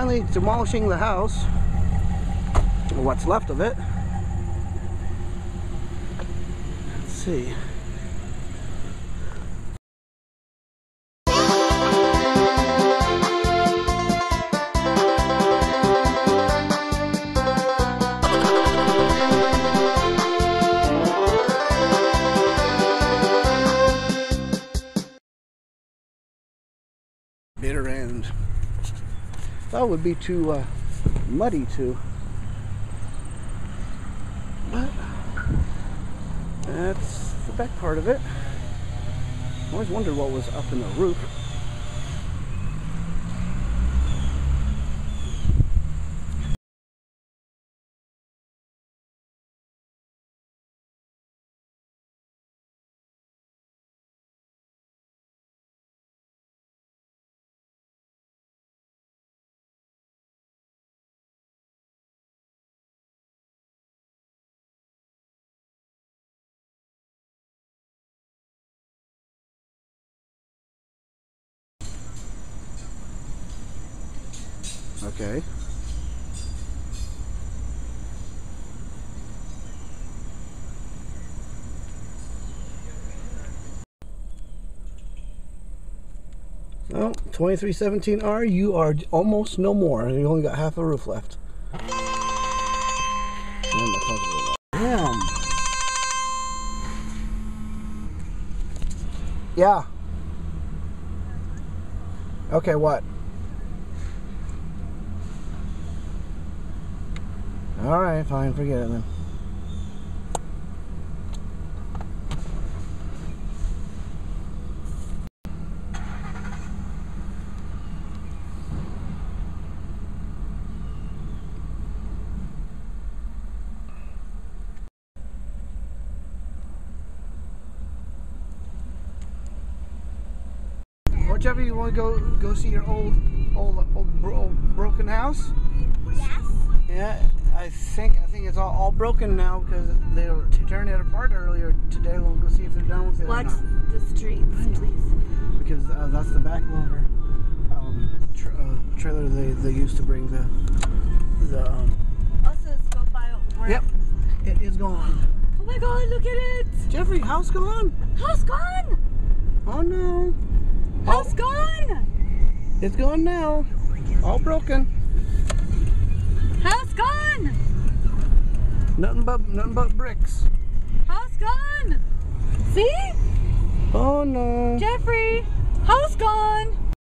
finally demolishing the house, or what's left of it. Let's see. Bitter end. That would be too muddy too. But that's the back part of it. I always wondered what was up in the roof. Okay. Well, 2317R, you are almost no more. You only got half a roof left. Damn. Yeah. Okay, what? Alright, fine, forget it then. Whichever you want to go see your old broken house. Yes. Yeah, I think it's all broken now because they were tearing it apart earlier today. We'll go see if they're done with it. Watch the streets, please. Because that's the back loader trailer they used to bring the. Also, let's go by where. Yep, it is gone. Oh my God! Look at it. Jeffrey, house gone. House gone. Oh no. House gone. It's gone now. All broken. House gone. Nothing but bricks. House gone. See? Oh no. Jeffrey, house gone.